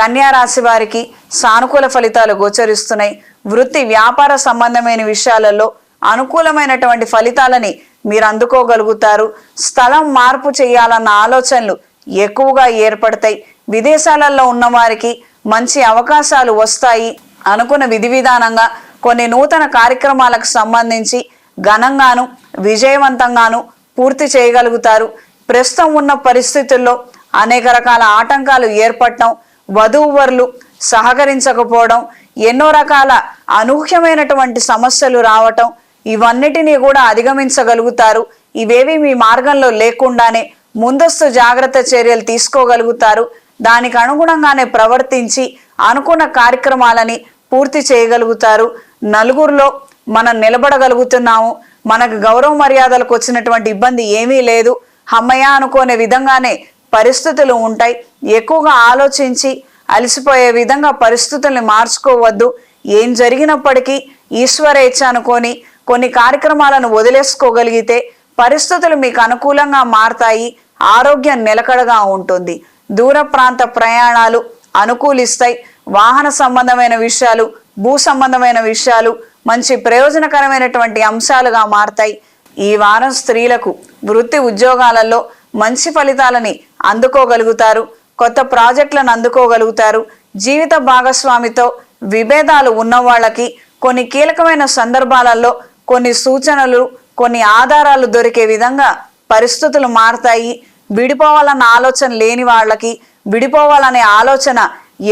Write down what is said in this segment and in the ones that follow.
కన్యా రాశి వారికి సానుకూల ఫలితాలు గోచరిస్తున్నాయి. వృత్తి వ్యాపార సంబంధమైన విషయాలలో అనుకూలమైనటువంటి ఫలితాలని మీరు అందుకోగలుగుతారు. స్థలం మార్పు చేయాలన్న ఆలోచనలు ఎక్కువగా ఏర్పడతాయి. విదేశాలలో ఉన్న వారికి మంచి అవకాశాలు వస్తాయి. అనుకున్న విధి విధానంగా కొన్ని నూతన కార్యక్రమాలకు సంబంధించి ఘనంగాను విజయవంతంగాను పూర్తి చేయగలుగుతారు. ప్రస్తుతం ఉన్న పరిస్థితుల్లో అనేక రకాల ఆటంకాలు ఏర్పడటం, వధూవరులు సహకరించకపోవడం, ఎన్నో రకాల అనూహ్యమైనటువంటి సమస్యలు రావటం, ఇవన్నిటినీ కూడా అధిగమించగలుగుతారు. ఇవేవి మీ మార్గంలో లేకుండానే ముందస్తు జాగ్రత్త చర్యలు తీసుకోగలుగుతారు. దానికి అనుగుణంగానే ప్రవర్తించి అనుకున్న కార్యక్రమాలని పూర్తి చేయగలుగుతారు. నలుగురిలో మనం నిలబడగలుగుతున్నాము, మనకు గౌరవ మర్యాదలకు వచ్చినటువంటి ఇబ్బంది ఏమీ లేదు, అమ్మయ్య అనుకునే విధంగానే పరిస్థితులు ఉంటాయి. ఎక్కువగా ఆలోచించి అలసిపోయే విధంగా పరిస్థితుల్ని మార్చుకోవద్దు. ఏం జరిగినప్పటికీ ఈశ్వరేచ్ఛ అనుకొని కొన్ని కార్యక్రమాలను వదిలేసుకోగలిగితే పరిస్థితులు మీకు అనుకూలంగా మారతాయి. ఆరోగ్యం నిలకడగా ఉంటుంది. దూర ప్రాంత ప్రయాణాలు అనుకూలిస్తాయి. వాహన సంబంధమైన విషయాలు, భూ సంబంధమైన విషయాలు మంచి ప్రయోజనకరమైనటువంటి అంశాలుగా మారతాయి. ఈ వారం స్త్రీలకు వృత్తి ఉద్యోగాలలో మంచి ఫలితాలని అందుకోగలుగుతారు. కొత్త ప్రాజెక్టులను అందుకోగలుగుతారు. జీవిత భాగస్వామితో విభేదాలు ఉన్న వాళ్ళకి కొన్ని కీలకమైన సందర్భాలలో కొన్ని సూచనలు, కొన్ని ఆధారాలు దొరికే విధంగా పరిస్థితులు మారతాయి. విడిపోవాలన్న ఆలోచన లేని వాళ్ళకి విడిపోవాలనే ఆలోచన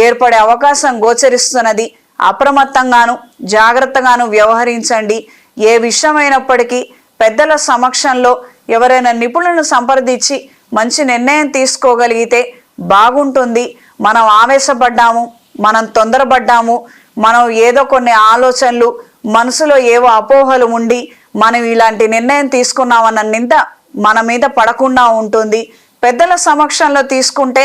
ఏర్పడే అవకాశం గోచరిస్తున్నది. అప్రమత్తంగాను జాగ్రత్తగాను వ్యవహరించండి. ఏ విషయమైనప్పటికీ పెద్దల సమక్షంలో ఎవరైనా నిపుణులను సంప్రదించి మంచి నిర్ణయం తీసుకోగలిగితే బాగుంటుంది. మనం ఆవేశపడ్డాము, మనం తొందరపడ్డాము, మనం ఏదో కొన్ని ఆలోచనలు, మనసులో ఏవో అపోహలు ఉండి మనం ఇలాంటి నిర్ణయం తీసుకున్నామన్న నింద మన మీద పడకుండా ఉంటుంది. పెద్దల సమక్షంలో తీసుకుంటే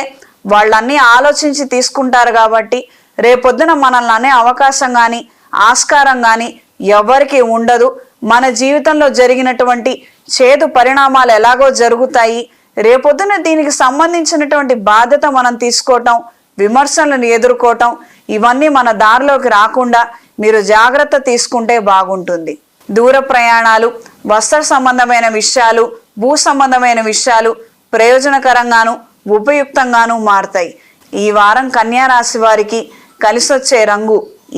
వాళ్ళన్నీ ఆలోచించి తీసుకుంటారు కాబట్టి రేపొద్దున మనల్ని అనే అవకాశం కానీ ఆస్కారం కానీ ఎవరికి ఉండదు. మన జీవితంలో జరిగినటువంటి చేదు పరిణామాలు ఎలాగో జరుగుతాయి. రేపొద్దున దీనికి సంబంధించినటువంటి బాధ్యత మనం తీసుకోవటం, విమర్శలను ఎదుర్కోవటం, ఇవన్నీ మన దారిలోకి రాకుండా మీరు జాగ్రత్త తీసుకుంటే బాగుంటుంది. దూర ప్రయాణాలు, వస్త్ర సంబంధమైన విషయాలు, భూ సంబంధమైన విషయాలు ప్రయోజనకరంగాను ఉపయుక్తంగాను మారతాయి. ఈ వారం కన్యా రాశి వారికి కలిసొచ్చే రంగు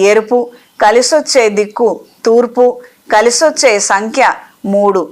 ఎరుపు, కలిసొచ్చే దిక్కు తూర్పు, కలిసొచ్చే సంఖ్య 3.